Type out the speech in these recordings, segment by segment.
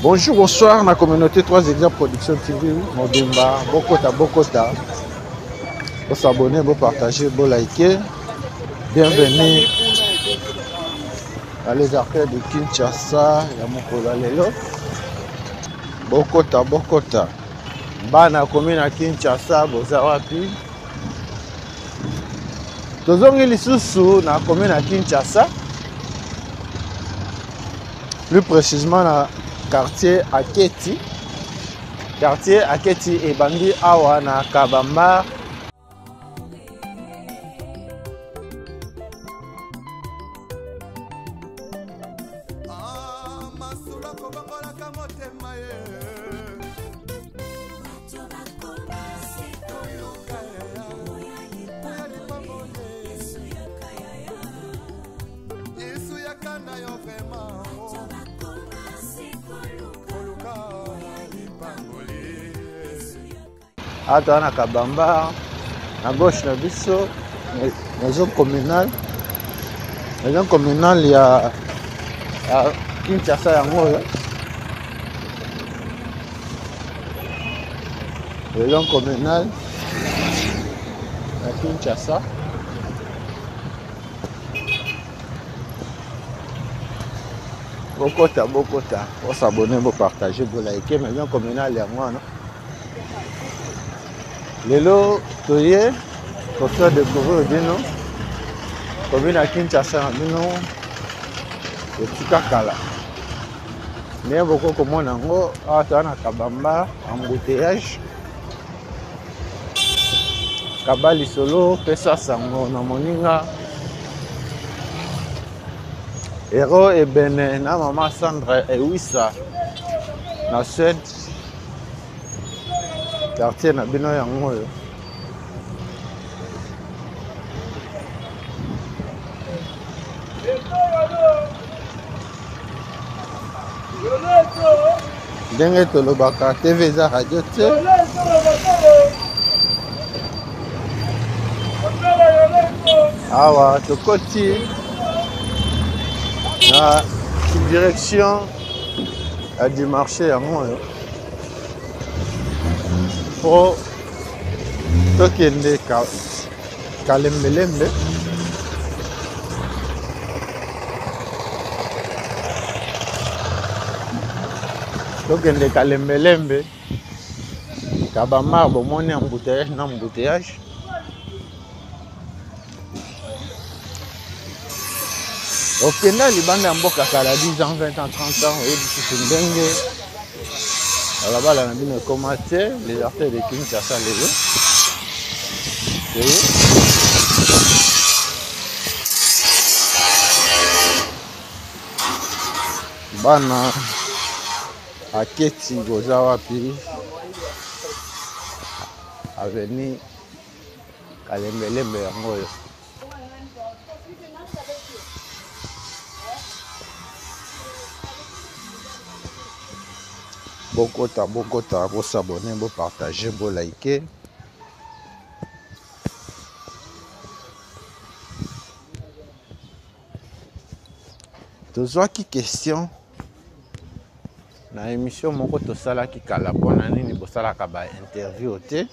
Bonjour, bonsoir, la communauté 3 exemples Production TV, Mobimba, Bokota. Vous s'abonner, vous partager, vous liker. Bienvenue à les artères de Kinshasa, Yamokola Lelo. Bokota. Bana commune à Kinshasa, Bozawapi. Tozongi lisusu na commune à Kinshasa. Plus précisément dans quartier Aketi. Quartier Aketi et Bandi Awa na Kabamba. Ata na Kabamba, à gauche na biso, maison communale il y a Kinshasa yango. Maison communale à Kinshasa. Bokota. Vous s'abonner, vous partager, vous liker. Maison communale yango non. Lelo toye pour faire découvrir bino commune à Kinshasa bino le Tikakala. Mais beaucoup comme on nango atana Kabamba embouteillage. Kabali solo pesa sango na moninga. Héros et Benin na maman Sandra et Wissa na Sud. Quartier na bino yango yo. Ndenge tolobaka TV za radio te. Awa tokoti na direction du marché yango yo. Pour tokende Kalembelembe. Tokende Kalembelembe. Kabamba bomoni embouteillage. Okenda libanda mboka kala 10 ans, 20 ans, 30 ans, et du ndenge. Là-bas, la nabine commenté les artères de Kinshasa lelo. Bana Aketi Bozawapi avenue Kalembelembe yango yo. Bokota, vous s'abonner, vous partager, vous liker. Tozwa ki question na émission moko tosala ki kala pona nini bosala ka ba interview te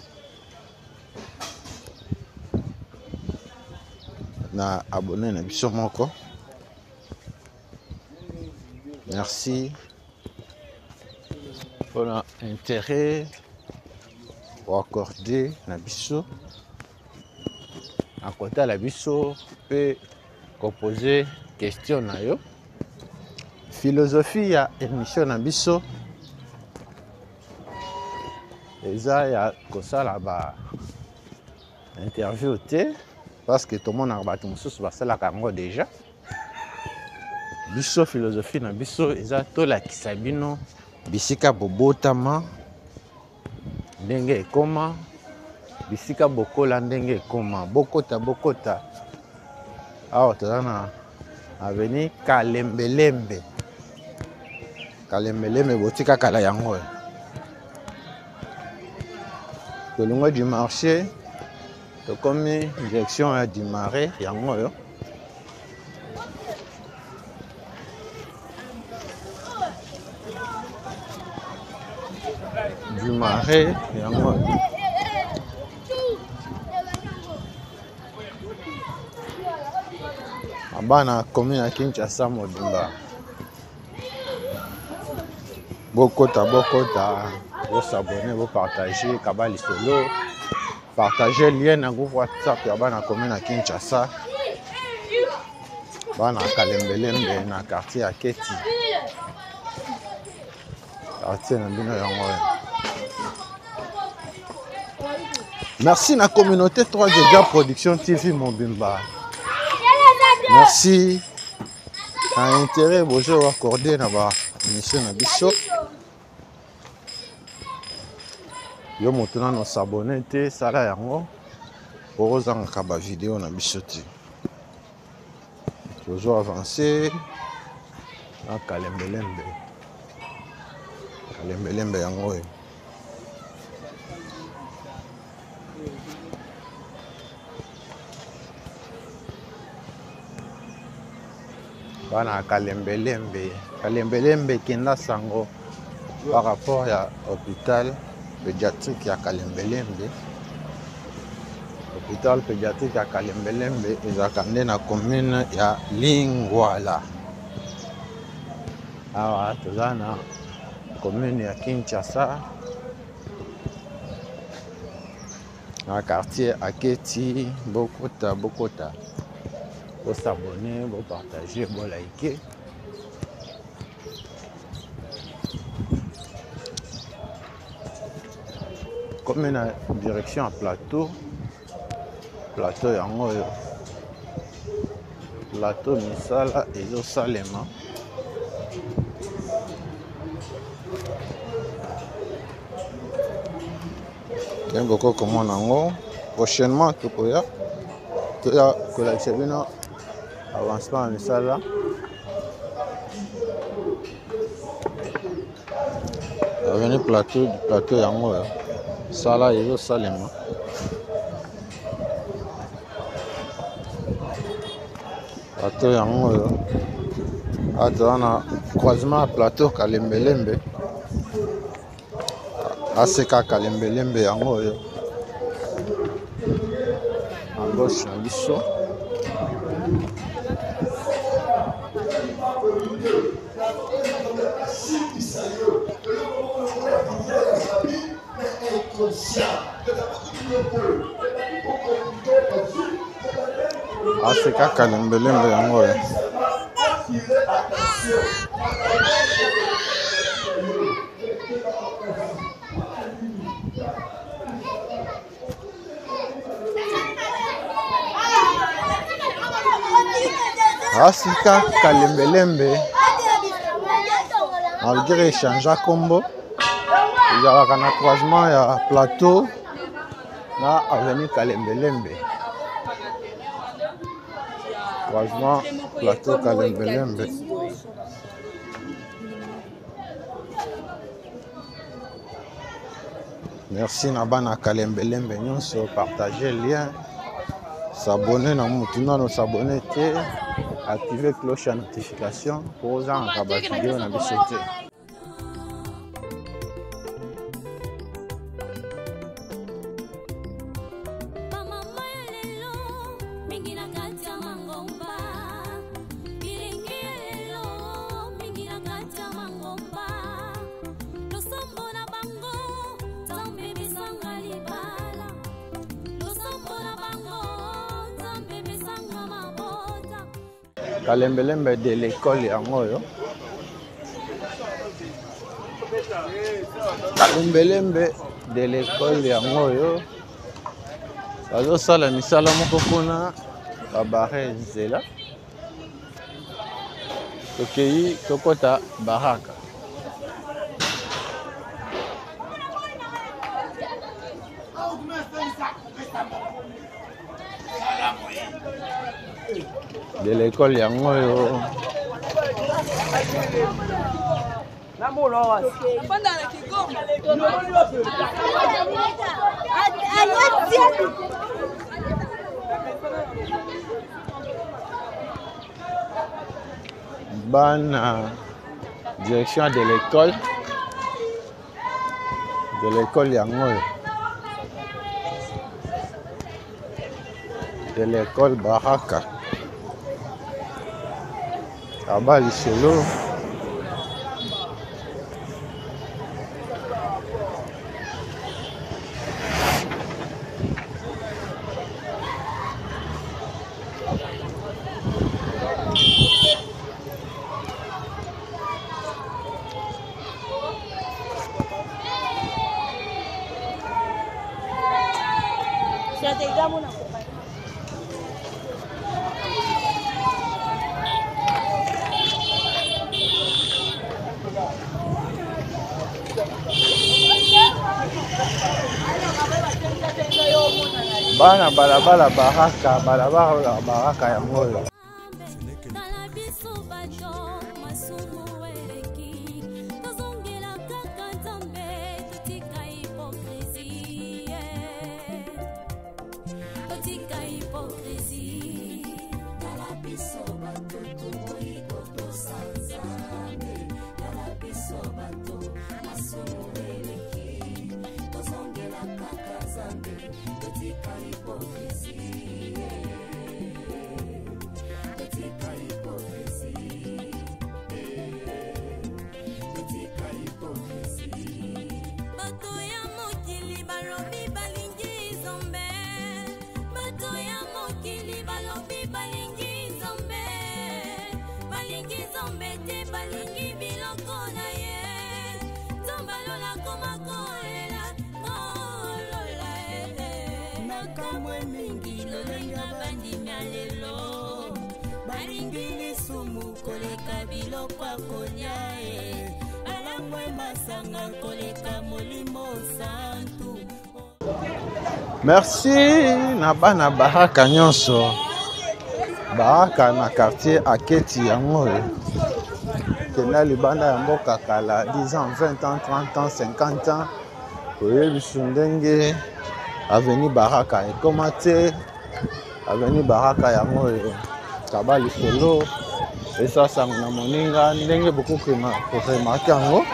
na abonné na biso moko. Merci pour l'intérêt pour accorder na biso à côté la biso peut composer question na yo. Philosophie ya émission na biso eza ya kosala ba interview te parce que tout le monde a battu mususu basala kango déjà. Biso philosophie na biso eza tolakisa bino bisika bobotama ndenge ekoma, bisika bokola ndenge ekoma, bokota. Awa toza na avenue Kalembelembe botika kala yango. Tolongwa du marché tokomi direction ya du marais yango yo. du Marais yango abana commune ya Kinshasa mobimba bokota vous s'abonner, vous partager Kabali Solo, partager lien na groupe WhatsApp ya bana commune à Kinshasa, bana Kalembelembe na quartier à Keti, quartier na bino yango. Merci na communauté 3 Giga Production TV Mobimba. Merci à intérêt bonjour accordé na ba émission na biso. Yo maintenant nos s'abonner te sala yango pour ozanga ba vidéo na biso te. Toujours avancer na Kalembelembe yango. Bana Kalembelembe kenda sango par rapport à l'hôpital pédiatrique à Kalembelembe. L'hôpital pédiatrique à Kalembelembe ezakande na commune ya Lingwala. Awa tozana commune ya Kinshasa na quartier Aketi Bokota. Vous s'abonner, vous partager, vous liker. Comme une direction à plateau yango yo. Plateau misala ezo salema. Bien beaucoup comme on yango. Prochainement tokoya collection bino avancement à misala. Revenez plateau yango yo. Sala ezo salema. Plateau yango yo. Atana croisement plateau Kalembelembe. ACK Kalembelembe yango yo. En gauche na biso. ACK Kalembelembe yango yo. ACK Kalembelembe malgré échange combo il y a un croisement ya plateau na avenue Kalembelembe. Croisement plateau Kalembelembe. Merci na bana Kalembelembe nyonso partager lien, s'abonner na mutuna no s'abonner te, activer cloche à notification pour ozanga ba vidéo na biso te. Kalembelembe de l'école yango yo. Kalembelembe de l'école yango yo. Bazo sala misala moko kuna babare nzela. Tokeyi tokota baraka. De l'école yango yo. Bana direction de l'école de l'école yango, de l'école Baraka. Aba lisolo bana balabala baraka ya moyo. Merci na bana Baraka nyonso. Baraka na quartier Aketi yango. Kena libanda ya mboka kala 10 ans, 20 ans, 30 ans, 50 ans. Oyebi sundenge avenue Baraka ekomate avenue Baraka yango kaba lisolo esa sang na moninga ndenge beaucoup na remarquer yango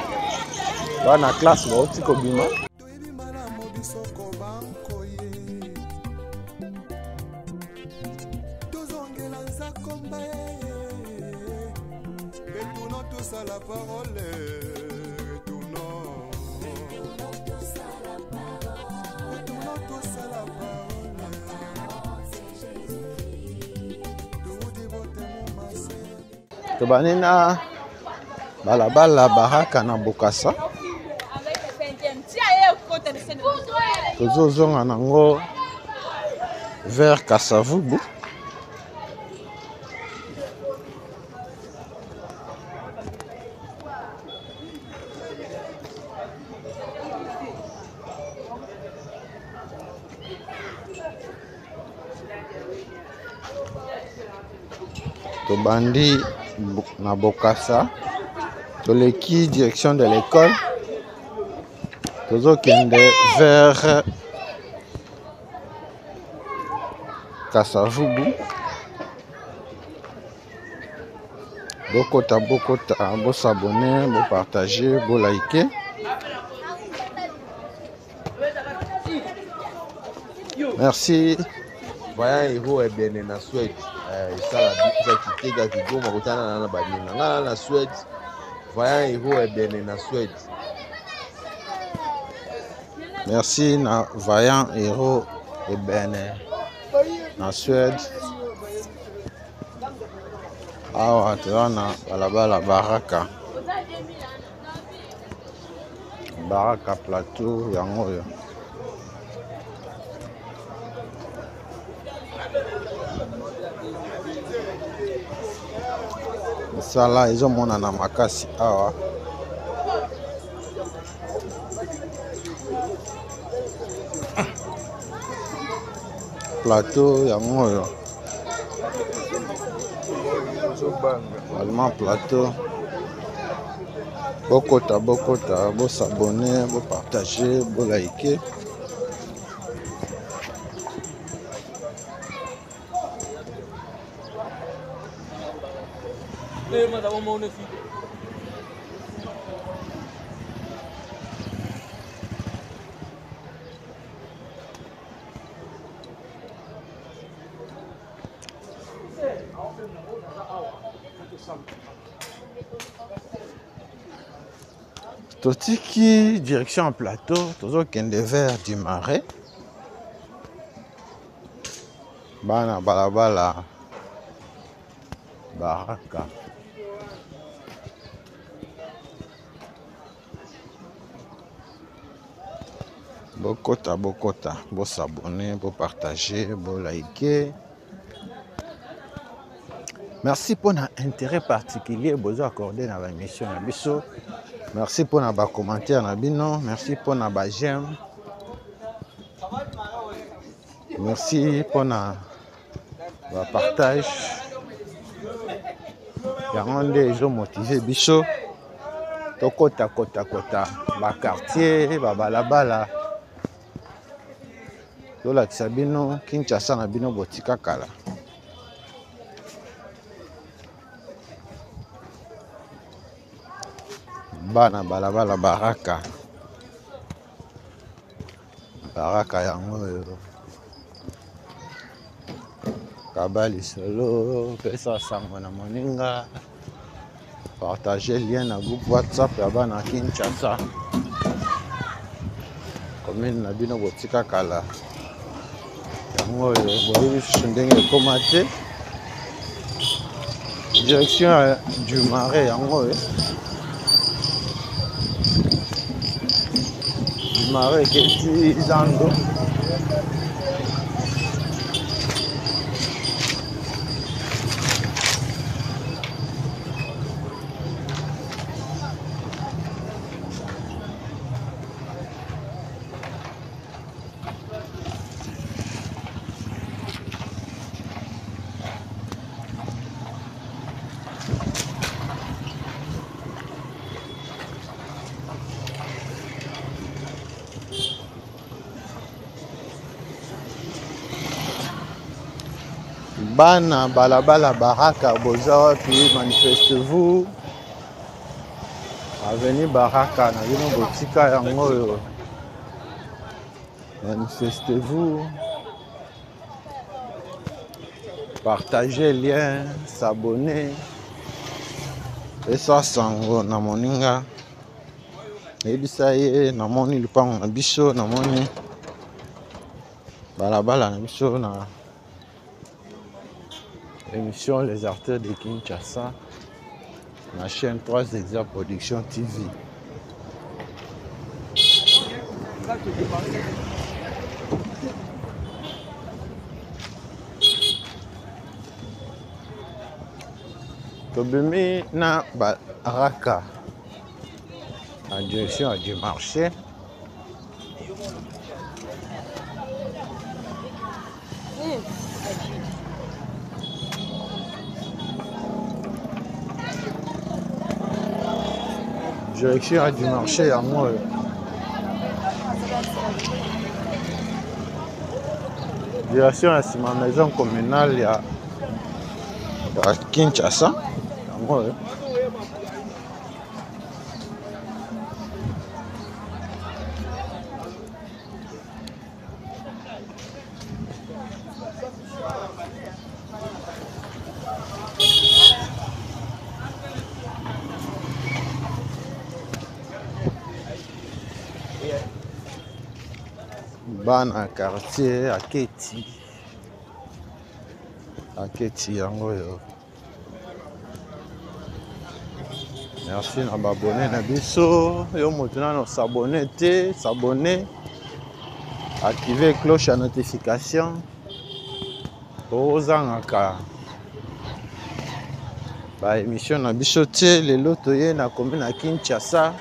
bana classe ba oti kobima. Tobanena balabala Baraka na Bokassa tozozonga nango vers Kasavubu. Tobandi na Bokassa toleki direction de l'école tozokende vers Kasavubu. Bokota bo s'abonner, bo partager, bo liker. Merci. Voyant héros et bien na Suède. Ça la bise qui tega qui go makotana na banina. Ngala na Suède. Voyant héros et bien na Suède. Merci na Vaillant Héros et Bene na Suède. Awa tozana balabala Baraka. Baraka plateau yango yo. Sala ezomona na makasi awa. Plateau yango yo. Allemand plateau. Bokota, bo s'abonner, bo partager, bo liker. Totiki direction plateau, tozokende vers du Marais. Bana balabala Baraka. Bokota, bo s'abonner, bo partager, bo liker. Merci pour un intérêt particulier bozo accordé dans l'émission na biso. Merci pour na commentaire na bino, merci pour na j'aime. Merci pour na partage. Yangonde ezo motiver biso. Tokota ba quartier, ba balabala. Tola kisabino Kinshasa na bino botika kala. Bana balabala Baraka. Baraka yango Kabali solo, pesa sango na moninga. Partager lien na groupe WhatsApp ya bana Kinshasa. Commune na bino botika kala. Yango boyebi ndenge komate. Direction du Marais yango du Marais keti Zando. Bana balabala Baraka boza puis manifestez-vous. Avenue Baraka na bino botika yango. Manifestez-vous. Partagez lien, s'abonner. Et ça sango na moninga. Ebisa ye na moni lupango na biso na moni. Balabala na biso na émission Les Artères de Kinshasa, la chaîne 3 Exa Production TV. Tobemi na Baraka en direction du marché. Direction du marché à moi. Direction à ma maison communale à Kinshasa. À moi. Bana quartier à Keti yango yo. Merci na abonner na biso yo motuna no s'abonner, activer cloche à notification ozangaka ba émission na biso te lelo toye na commune na Kinshasa.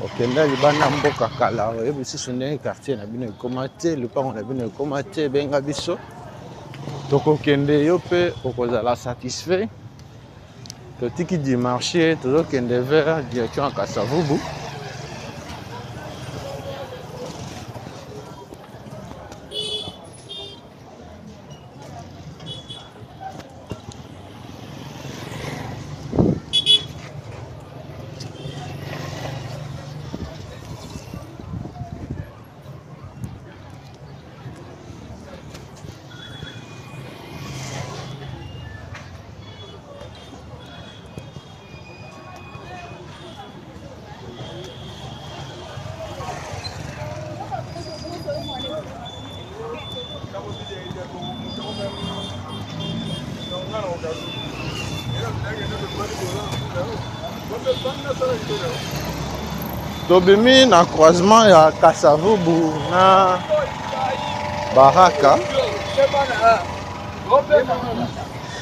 Okenda libanda mboka kala oyebi susu ndenge quartier na bino ekoma te, lupango na bino ekoma te, benga biso tokokende yo mpe okozala satisfait. Totiki du marché tozokende vers direction ya Kasavubu. Tobimi na croisement ya Kasavubu na Baraka.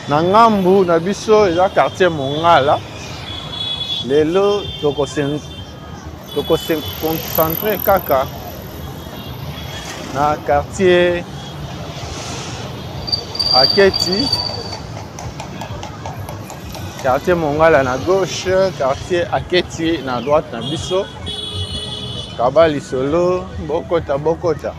Na ngambu na biso eza quartier Mongala. Lelo toko se concentrer kaka na quartier Aketi. Quartier Mongala na gauche, quartier Aketi na droite na biso. Kabali solo, bokota bokota.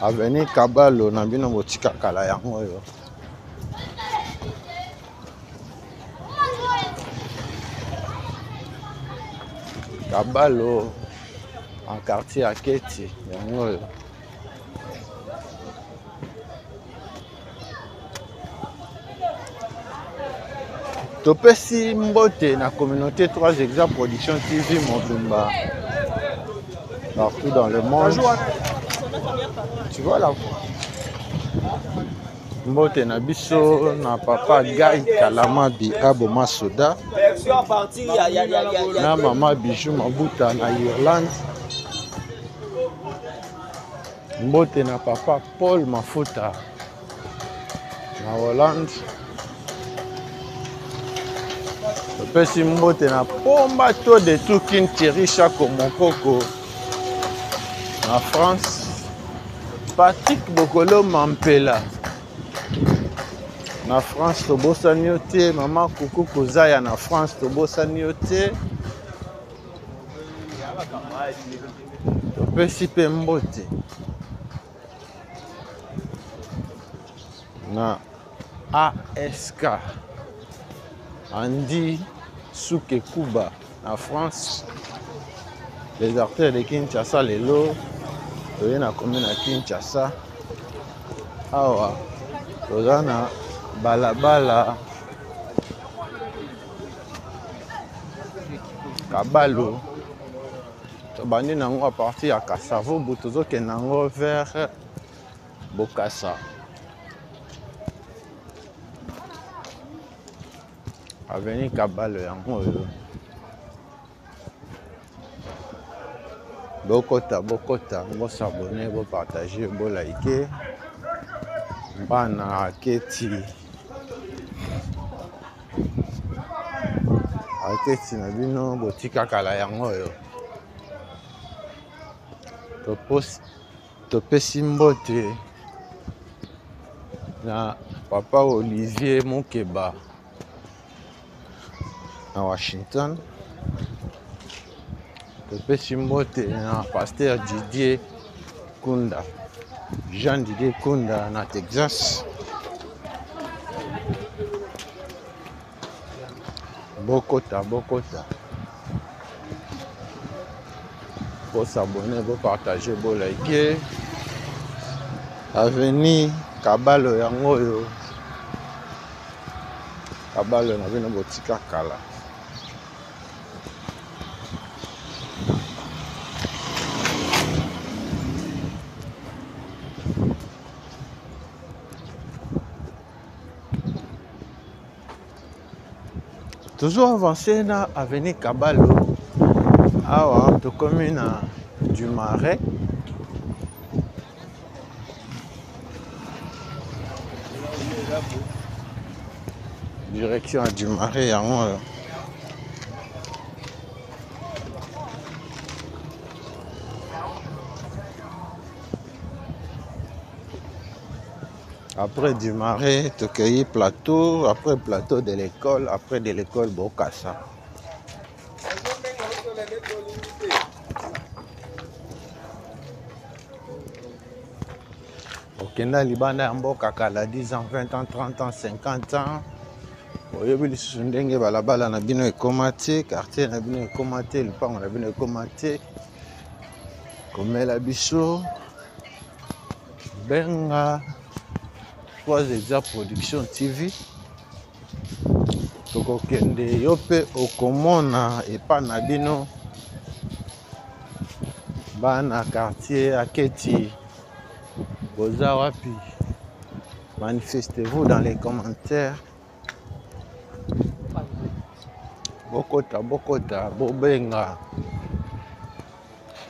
Avenue Kabalo na bino botika kala yango yo. Kabalo en quartier Aketi yango yo. Topesi mbote na communauté 3 exemples production TV Mobimba partout dans le monde. Tu vois là. Mbote na biso na papa Guy Kalamabi Aboma Soda. Na mama Bijou Mabuta na Irlande. Mbote na papa Paul Mafuta na Hollande. Pesi mbote na pomba to de Tukin Thierry Chako Mokoko na France. Patrick Bokolo Mampela na France tobosani yo te. Mama Kuku Kozaya na France tobosani yo te. Topesi pe mbote na ASK Andy Souke Kuba na France. Les artères de Kinshasa lelo toye na commune à Kinshasa. Awa toza na balabala Kabalo. Tobandi nango à partir ya Kasavubu tozokende nango vers Bokassa. Avenue Kabalo yango yo. Bokota bokota, bo s'abonner, bo partager, bo liker. Bana Aketi. Aketi na bino botika kala yango yo. Topesi mbote na papa Olivier Mokeba na Washington. Topesi mbote na pasteur Didier Kunda, Jean Didier Kunda na Texas. Bokota bokota. Pour s'abonner, pour partager, pour liker. Avenue Kabalo yango yo. Kabalo na bino botika kala. Toujours avancé na avenue Kabalo. Awa to commune du Marais. Direction du Marais yango. Après du Marais, Tokeyi plateau, après plateau de l'école, après de l'école Bokassa. okenda libanda ya mboka kala 10 ans 20 ans 30 ans 50 ans oyebi lisusu ndenge balabala na bino ekoma te, quartier na bino ekoma te, lupango na bino ekoma te. Komela biso benga Trois Production TV. Tokokende yo pe okomona epa na bino bana quartier aketi boza wapi. Manifestez-vous dans les commentaires. Bokota bobenga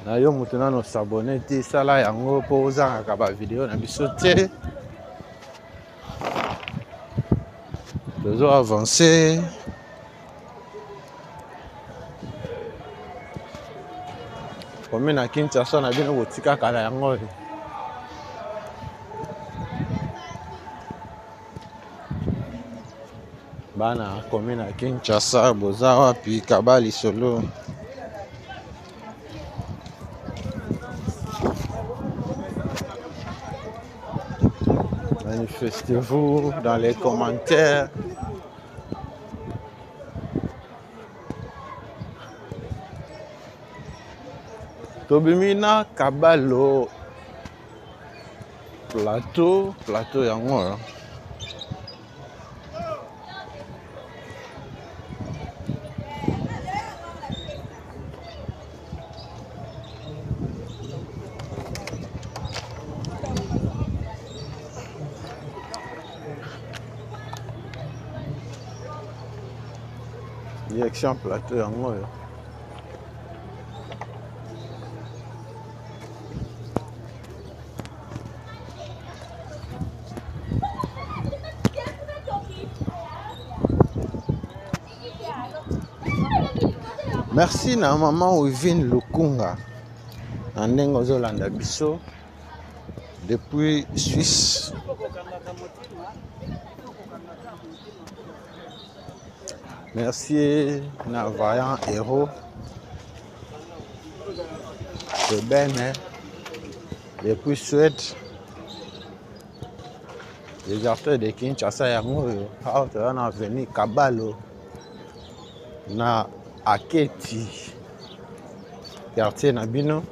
na yo mutu nano s'abonner te sala yango po ozanga ba video na biso te. Tozo avancer. Comme na Kinshasa na bino botika kala yango. Bana commune à Kinshasa boza wapi kabali solo. Manifestez-vous dans les commentaires. Tobimina kabalo plateau yango. Direction plateau yango. Merci na maman Wivine Lukunga na ndenge ozolanda biso depuis Suisse. Merci na Vaillant Héros de Ben depuis Suède. Les acteurs de Kinshasa yango awa na avenue Kabalo na Aketi quartier na bino.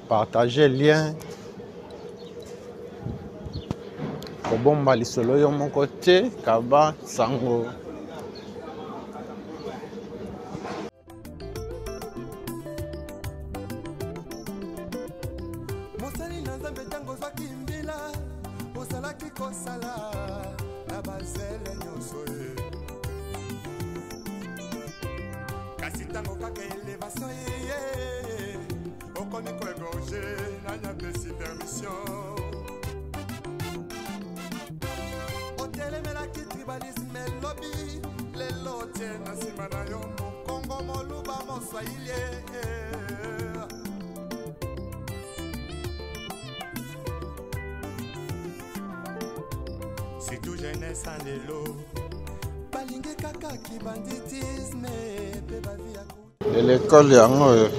Partagez lien. Kobomba lisolo yo moko te kaba sango. Mosali na nzambe tango zwaki mbila osalaki kosala na bazele nyonso ye. Kasi tango kaka elevation ye okomi koegorge na nyapesi permission. Otelemelaki tribalisme lobby lelo tie na nsima na yo mokongo moluba moswahili. C'est tout jeunesse en élo. Balingue kaka ki banditisme pe ba via De l'école yango.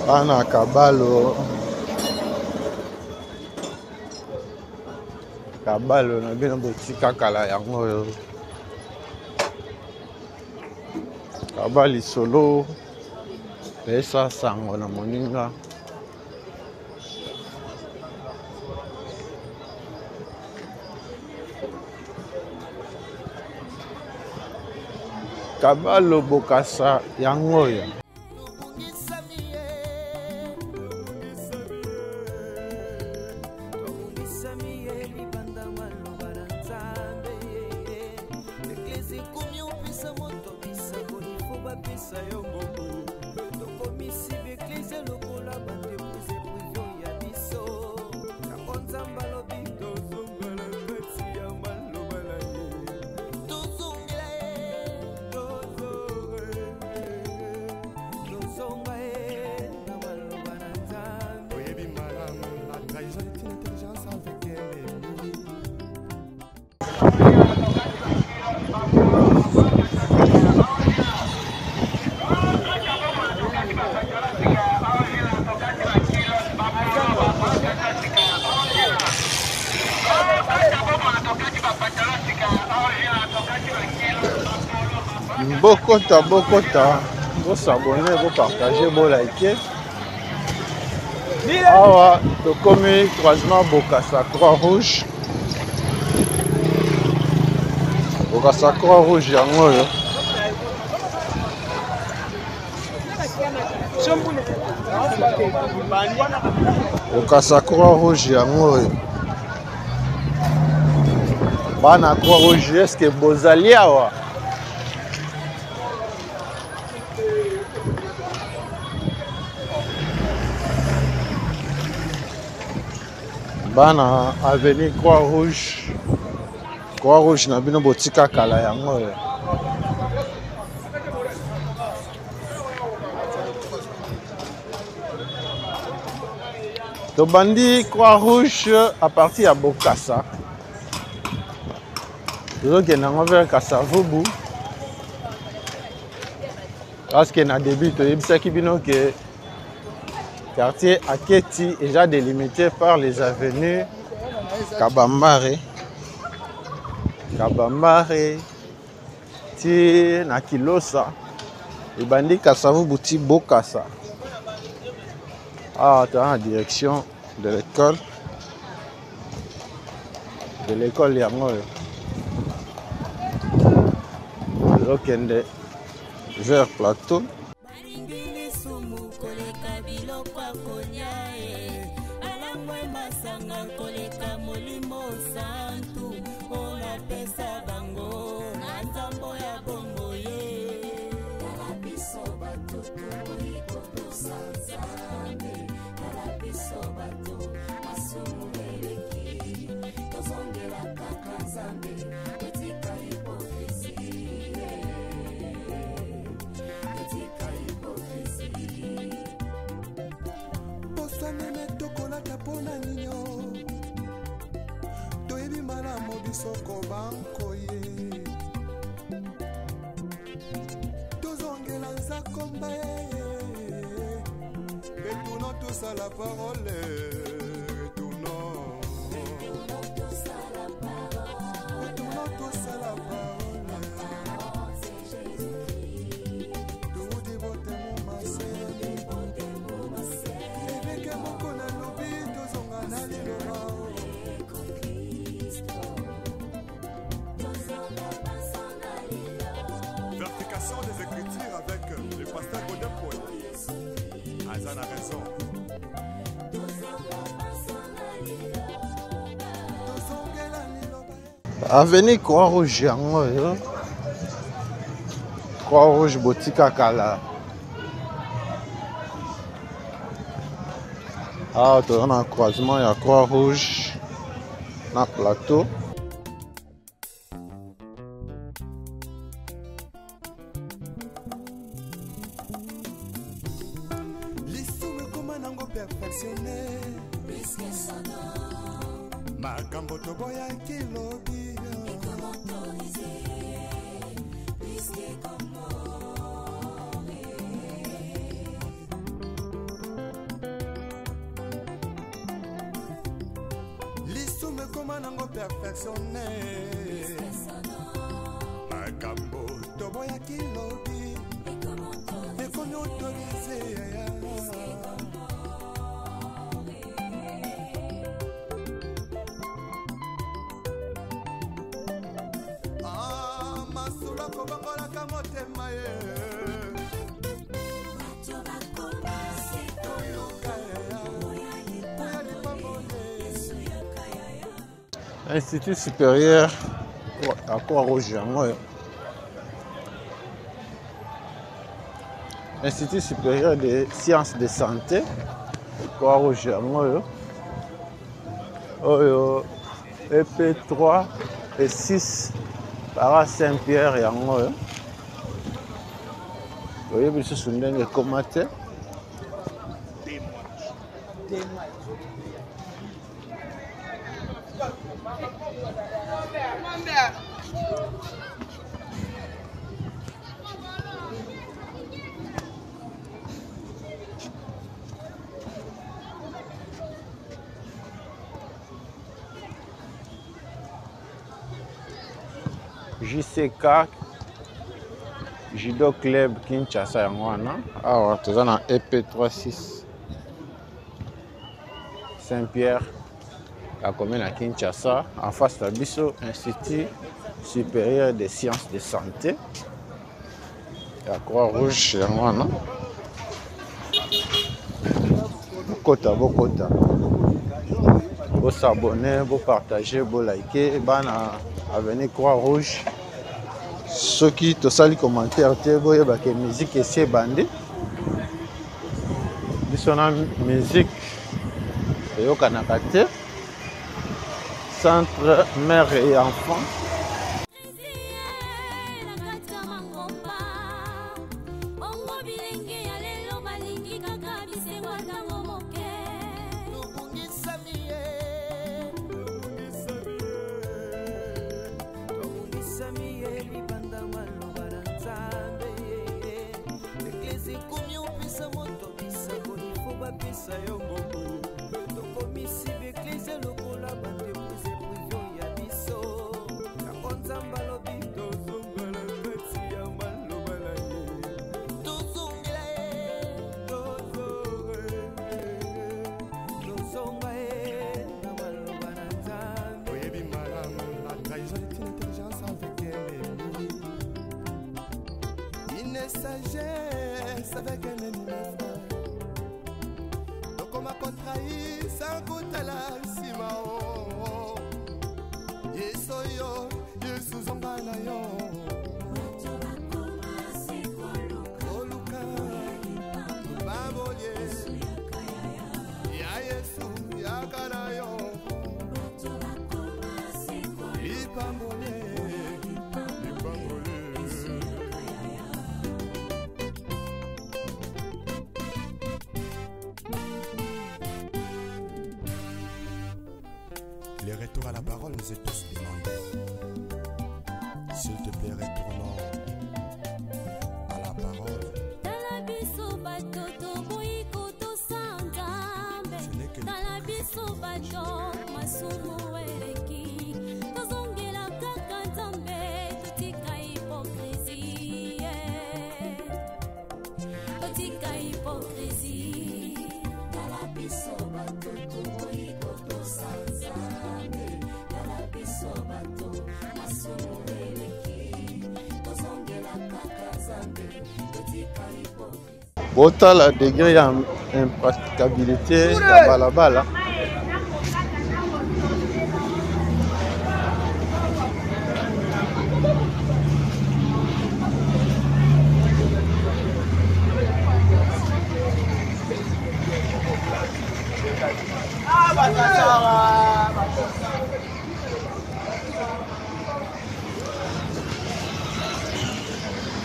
Bana kabalo na bino botika kala yango. Kabali solo pesa sango na moninga. Kabalo bokasa yango. Bokota, vous s'abonner, vous partager, vous liker. Awa, comme croisement Bokassa Croix-Rouge. Bokassa Croix-Rouge, yango yo. Bokassa Croix-Rouge, yango yo. Bana Croix-Rouge, est-ce que bozali awa? Bana avenue Croix-Rouge. Croix-Rouge na bino botika kala yango. Tobandi Croix-Rouge à partir à Bokassa. Donc on a vers Kassavubu. Parce que na début to yebisaki bino que quartier Aketi est déjà délimité par les avenues Kabambare, Ti Nakilosa, et Bandi Kassavubu Ti Bokassa. Ah, tu es en direction de l'école. De l'école Yangoyo. Lokende vers Plateau. Soko banko ye tozongela nzakomba retournons tous à la parole retournons tous à la parole c'est Jésus-Christ tout dévoté mon massé évêque moko na lobi tozonga na liloba. Des écritures avec le pasteur Godin Poe. Azan a raison. Avenue Croix-Rouge, Croix-Rouge, Botika Kala. Ah, tu as un croisement, il y a Croix-Rouge, dans le plateau. Institut supérieur à Croix-Rouge. Institut supérieur des sciences de santé, Croix-Rouge. EP3 et 6 par Saint-Pierre. Vous voyez, ce sont des commentaires. JCK Judo Club Kinshasa yango wana awa toza na EP36 Saint-Pierre la commune à Kinshasa en face de biso Institut supérieur des sciences de santé la Croix-Rouge yango wana bokota bo s'abonner bo partager bo liker bana avenir Croix-Rouge ceux qui te saluent commentaire te boyeba que musique esi ebandi biso na musique eyokanaka te centre mère et enfant sagesse avec un ennemi frère. Donc on m'a contrahi sans goûter la sima. Yesoyo, Yesuzonganayo. Oluka, Baboye, Ya Yesu, Yakanayo. Ipambole. Les retours à la parole nous est tous demandés. S'il te plaît, retournons à la parole. Botala degré ya impraticabilité ya balabala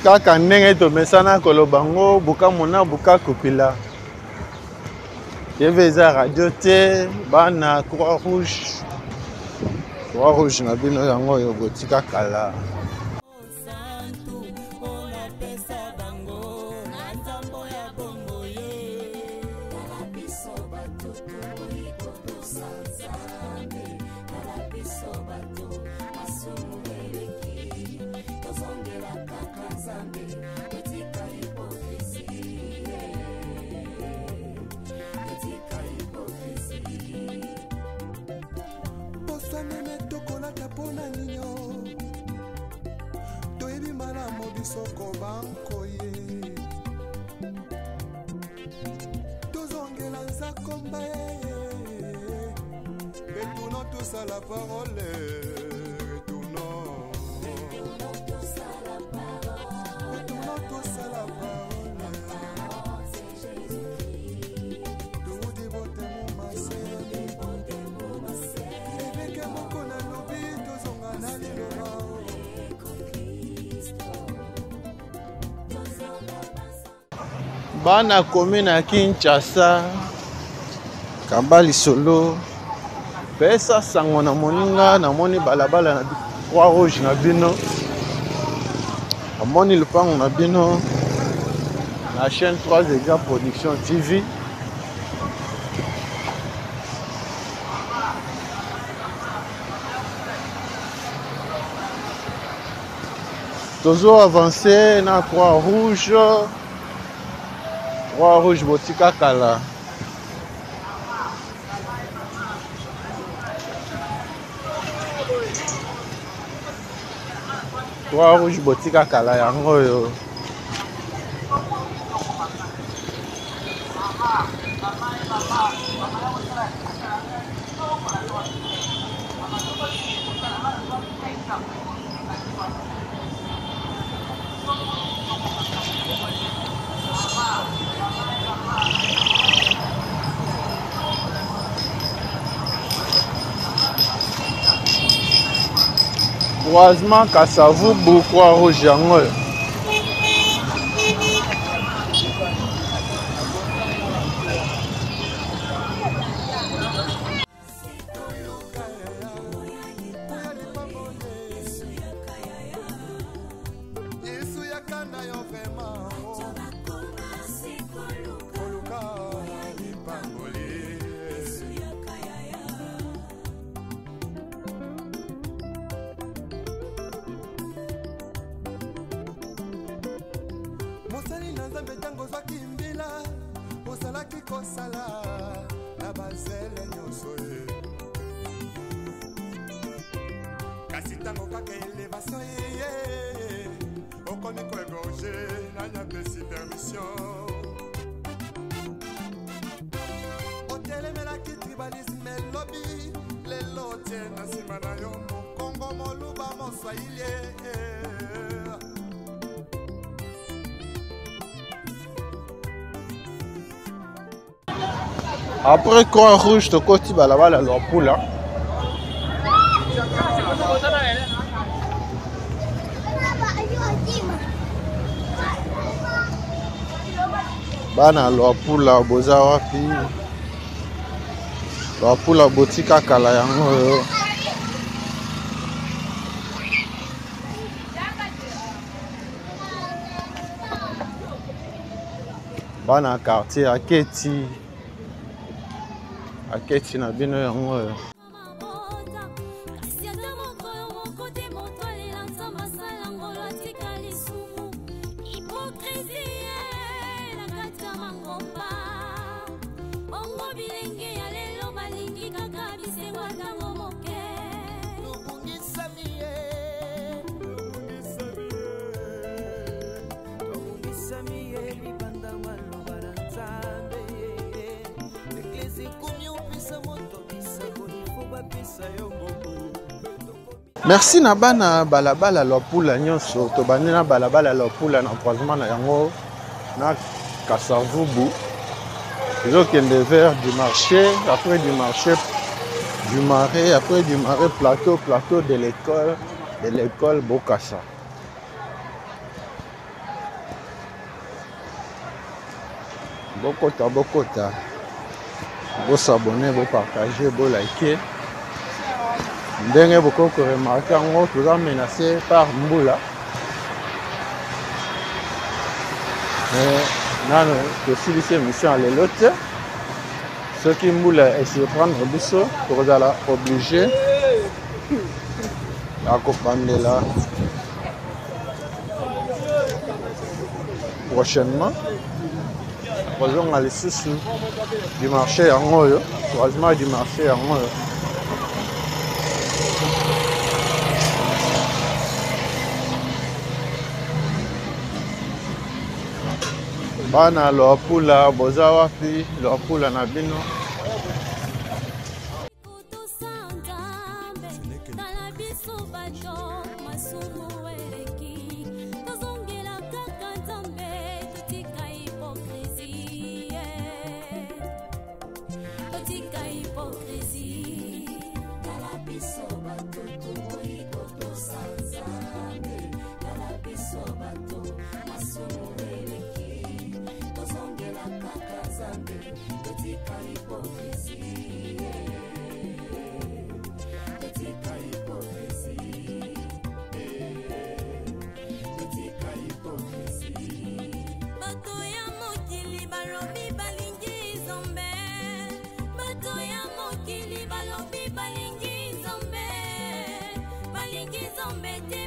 kaka ndenge tomesana koloba ngo buka mona buka kopila yeve eza radio te bana Croix-Rouge na bino yango oyo botika kala Soko banko ye tozongela nzakomba retournons tous à la parole retournons tous à la parole c'est Jésus-Christ tout dévoté mon massé évêque moko na lobi tozonga na lelo bana commune à Kinshasa Kambali Solo pesa sango na moninga na moni balabala na Croix Rouge na bino amoni lupango na bino la chaîne 3 déjà production TV. Toujours avancé na Croix Rouge botika kala. Croix Rouge botika kala yango yo. Croisement Kasavubu Croix Rouge yango. Mosali na nzambe tango zwaki mbila osalaki kosala na bazele nyonso ye kasi tango kaka elevation ye okomi koegorge na nyapesi permission otelemelaki tribalisme elobi lelo tie na nsima na yo mokongo moluba moswahili Après Croix Rouge, tu côté balabala Lopula. Bana Lopula boza wapi? Lopula botika kala yango yo. Bana quartier Aketi. Aketi na bino yango yo. Merci na bana balabala Lopula nyonso to banena balabala Lopula na croisement na yango na Kasavubu. Ils ont vers du marché, après du marché du marais, après du marais plateau de l'école Bokassa. Bokota. Vous s'abonner, vous partager, vous liker. Ndenge beaucoup remarqué en haut, toujours menacé par Mboula. Non, je suis ici, mission à l'élote. Ceux qui Mboula essaient de prendre le bus pour aller obligé à comprendre là. Prochainement, nous allons sous du marché en haut, croisement du marché en haut. Bana Lopula boza wapi Lopula na bino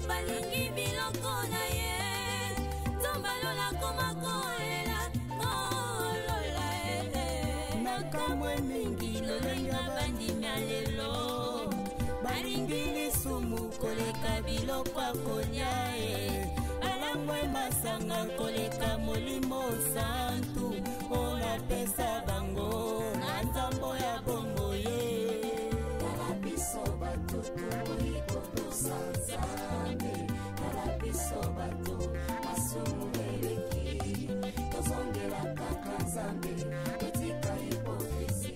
balingi biloko na ye tombalola komakolela kolola nakamwe mingi lolenga bandimia lelo balingi lisumu koleka biloko akolia alangwe masanga koleka molimo santu olapesa bango na nzambo ya bongo ye kalabiso bato toikotosa nzambe kalabiso bato masumu eleki tozongela kaka nzambe totika hipokrisi.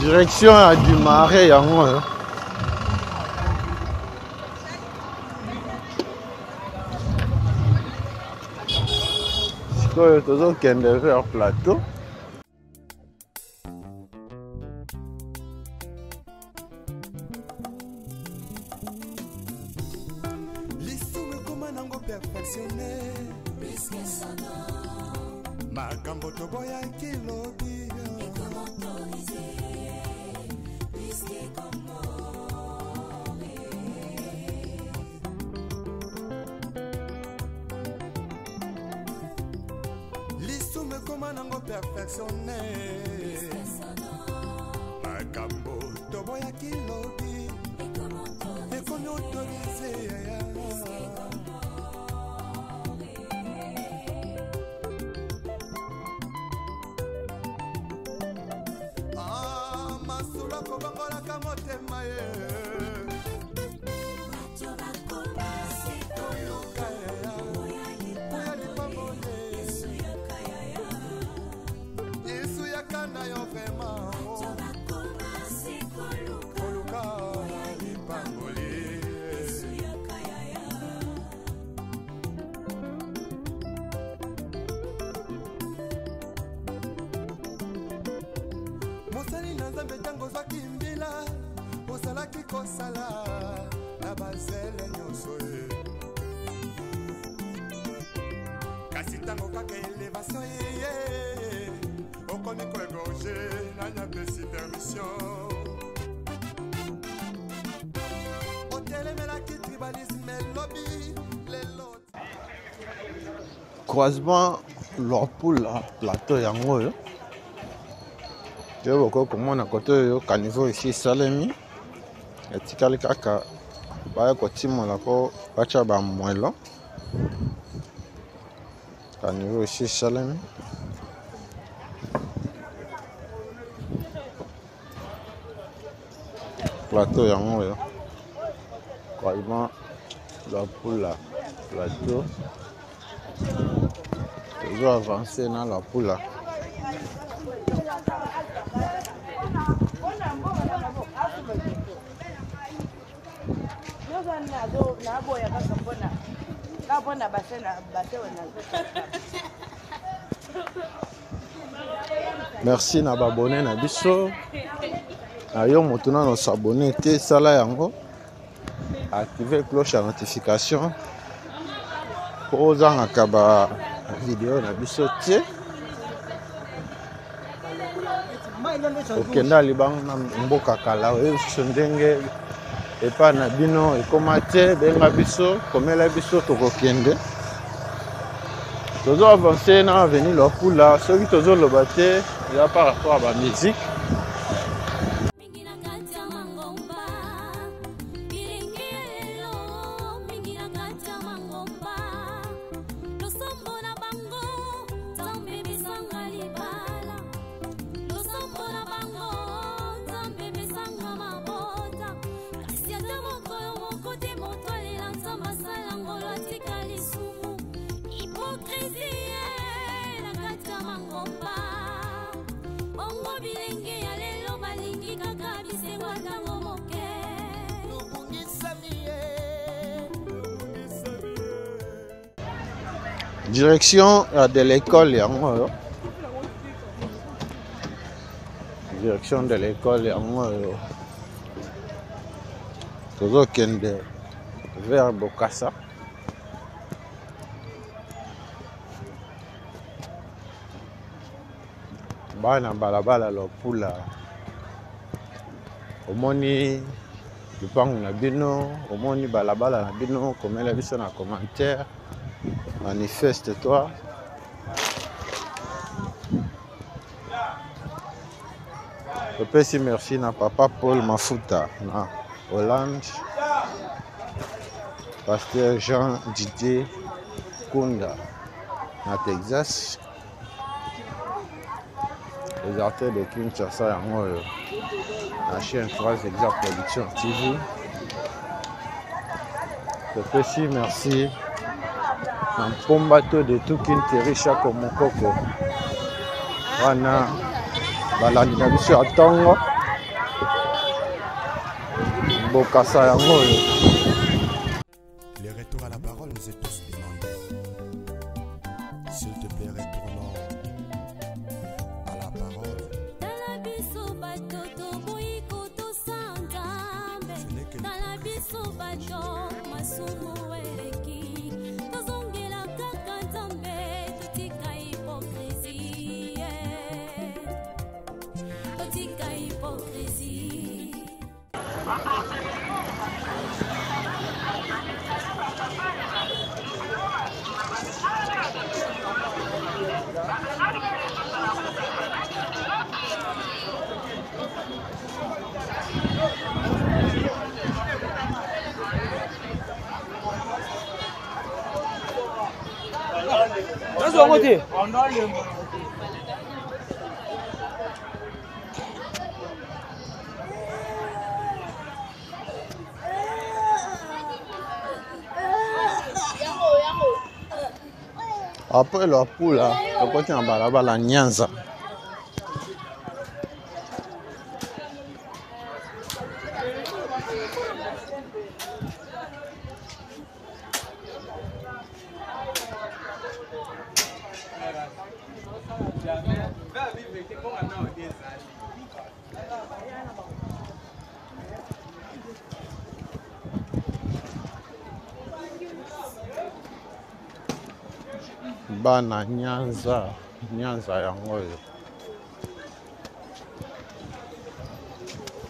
Direction à du marais yango. Sikoyo tozokende vers plateau. lisumu ekoma nango perfectionne makambo toboyaki lobi lisumu ekoma nango perfectionne makambo toboyaki lobi ekomi autorise masula kobangolaka motema ye yesu yakana yo vrema koluka lipangoli mosali na nzambe ntango ozwaki mbila ozalaki kosala na bazele nyonso ye kasi ntango kaka elevation yeye okomi koegorge nanyapesi permission otelemelaki tribalisme elobi lelo Croisement Lopula plateau yango oyo. Yo boko komona kote oyo caniveau ici salemi. Etikali kaka baya kotimola ko bacha ba mwelo. Caniveau ici salemi. Plateau yango oyo. Croisement Lopula plateau. Je vais avancer dans la poule. Merci na babone na biso. Ayo motuna no s'abonner te sala yango. Activer cloche à notification. Pour akaba vidéo na biso tie. Okenda libang na mboka kala oyo ndenge epa na bino ekoma te benga biso komela biso tokokende. Tozo avancer na avenue Lopula soki tozo loba te ya par rapport à la musique. Direction de l'école yango. Direction de l'école yango. Tozo kende vers Bokassa. Bana balabala Lopula omoni lupango na bino, omoni balabala na bino, komela biso na commentaire, manifeste-toi. Topesi merci na papa Paul Mafuta na Hollande, pasteur Jean Didier Kunda na Texas, les artistes de Kinshasa yango na chaîne 3 Exact Production TV. Topesi merci na mpombato de Tukinteri Shako Mokoko wana balandi na biso ya ntongo bokasa yango oyo. Les retours à la parole nous est tous demandés. S'il te plaît, retournons à la parole. Après le poula, le côté en balabala Nyanza. Bana Nyanza, Nyanza yango yo.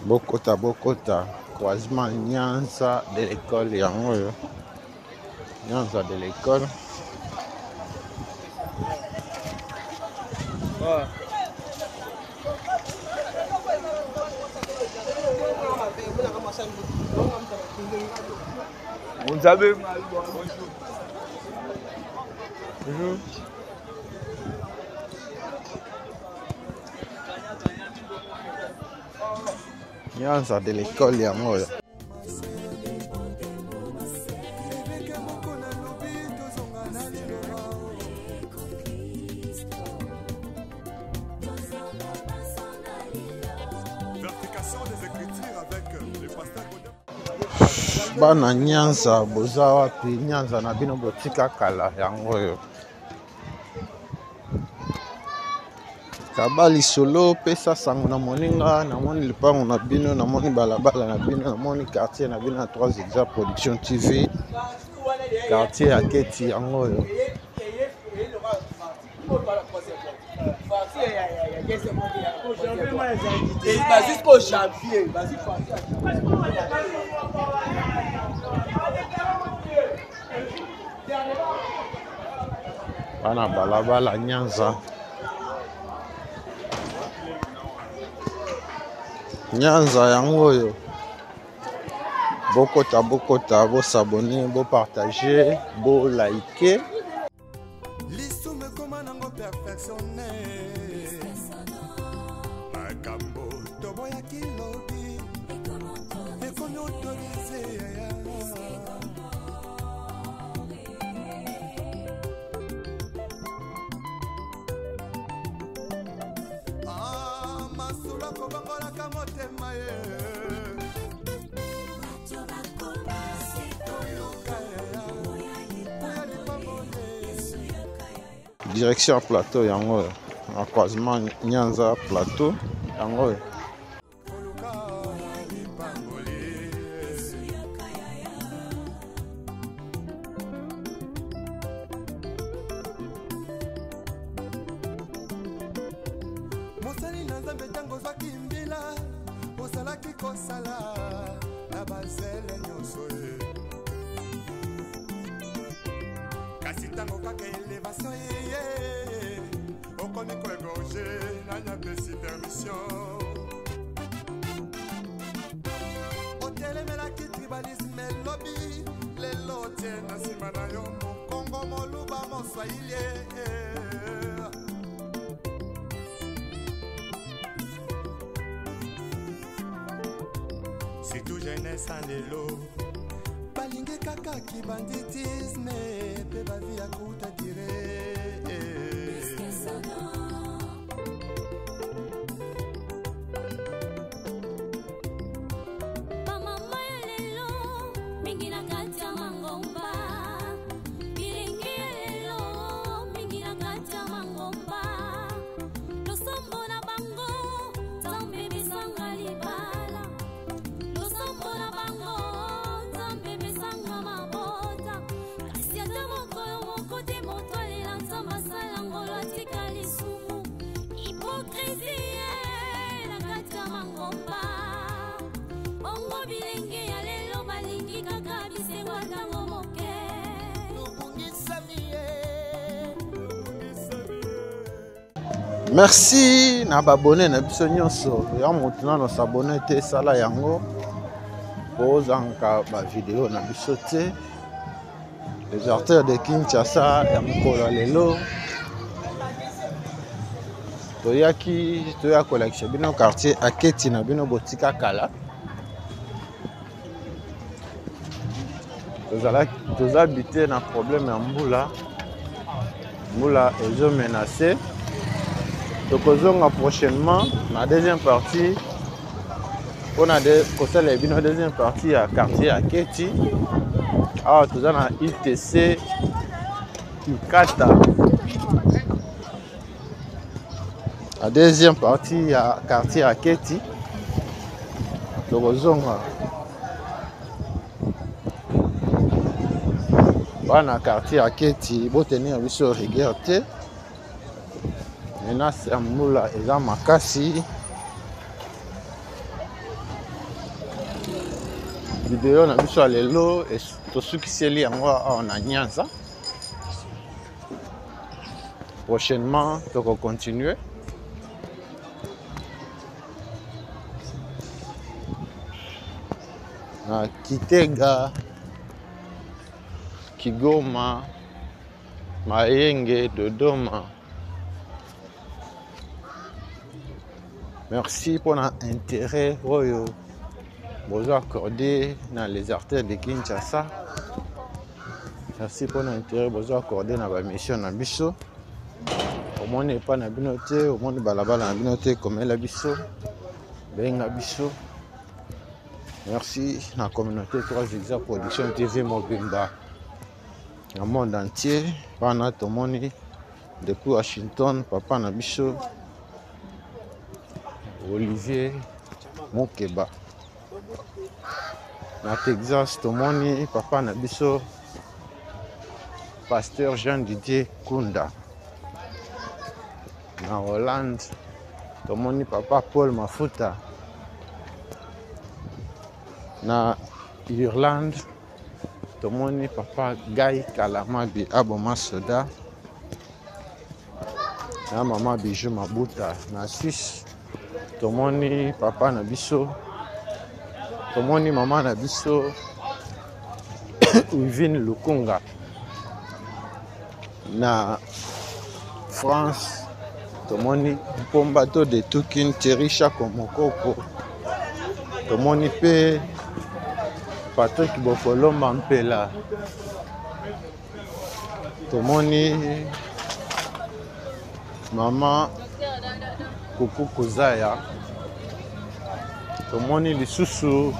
Bokota, croisement Nyanza de l'école yango yo. Nyanza de l'école. Vous avez Nyanza de l'école yango yo. Verification des écritures avec le pasteur. Bana Nyanza boza wapi? Nyanza na bino botika kala yango yo. Kabali solo pesa sango na moninga na moni lupango na bino na moni balabala na bino na moni quartier na bino na 3 Exact Production TV. Quartier ya Keti yango yo. jusqu'au janvier. Bana balabala Nyanza. Nyanza yango yo. Bokota, bo s'abonner, bo partager, bo liker. L'issue me commande en perfectionné. Makambo, tobo ya kilobi. Et qu'on autorise. Ah, masula kobangola kamotema ye. Direction plateau yango en croisement Nyanza plateau yango. Mosali na Nzambe tango zaki mbila osala ozalaki kosala na bazele nyonso ye kasi ntango kaka elevation ye okomi koegorge nanya pesi permission otelemelaki tribalisme elobi lelo tie na nsima na yo mokongo moluba moswahili surtout jeunesse en lelo balingi kaka kibanditisme pe bavi ya kuta dire Merci na babone na biso nyonso ya motu nano s'abonne te sala yango ozanga ba vidéo na biso te les artères de Kinshasa ya mokolo lelo toyaki toya kolakisha bino quartier aketi na bino botika kala toza habité na problème ya mbula ezo menacé. Donc, on a prochainement la deuxième partie. On a la deuxième partie à quartier à Keti. Alors, tout ça, on ITC Ikata. La deuxième partie à quartier à Keti. Donc, on a quartier à Keti. Bon, tenir une sur regarder. Maintenant, c'est un moula et là, makasi. Vidéo na biso lelo et to sukiseli yango on a Nyanza. Prochainement, on va continuer. Na Kitega, Kigoma, Mayenge, Dodoma. Merci pour l'intérêt que vous accordé dans les artères de Kinshasa. Merci pour l'intérêt que vous accordé dans la mission de Bisso. Au moins, n'est pas dans la binoté, au moins, balabala dans la binoté comme la Bisso. Benga Bisso. Merci à la communauté 3 Zigzag Production TV Mobimba. Dans le monde entier, pendant tout le monde, depuis Washington, papa Nabisso. Olivier Mokeba na Texas tomoni papa na biso pasteur Jean-Didier Kunda na Hollande tomoni papa Paul Mafuta na Irlande tomoni papa Guy Kalamabi Aboma Soda na mama Bijou Mabuta na Suisse. Tomoni papa na biso, tomoni maman na biso, Wivine Lukunga na France, tomoni Pombato de Tukin Terisha Komokoko, tomoni pe Patrick Bokoloma Mpela, tomoni maman Kuku Kozaya, tomoni lisusu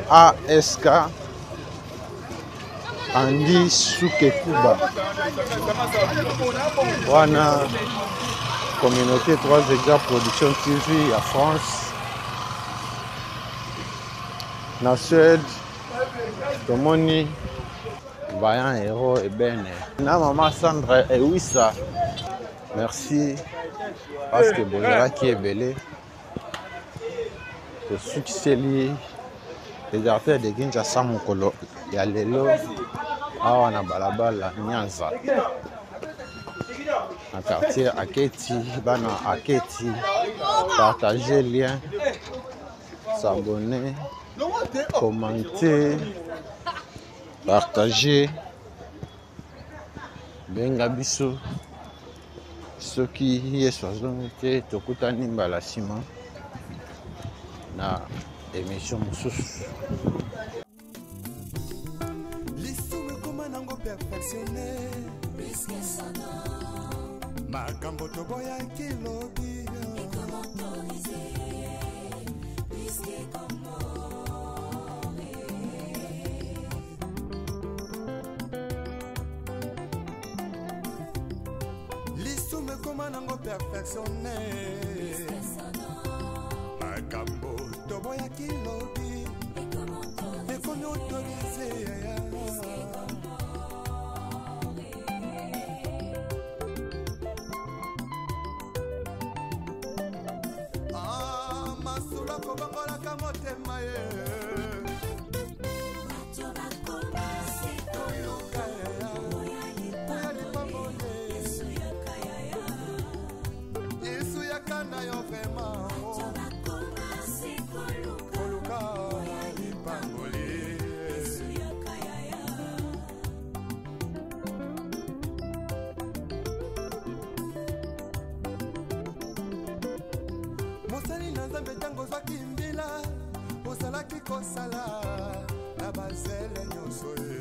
ASK Andi Soukekuba wana communauté 3 Zigzag Production TV à France na Suède tomoni Vaillant Héros et Bene na maman Sandra Ewissa Merci parce que bozalaki ebele tosukiseli les artères de Kinshasa mokolo ya lelo awa na balabala Nyanza na quartier Aketi bana Aketi. Partagez lien, s'abonner, commenter, partager. Benga biso soki yeswazongi te tokutani mbala nsima na émission mosusu. Lisume koma nango perfectionné makambo toboyaki lobi lisume koma nango perfectionné makambo toboyaki lobi ekomi autorisé masula kobangolaka motema ye yesu yakana yo vraimen koluka lipangoli mosali na nzambe ntango ozwaki mbila ozalaki kosala na bazele nyonso ye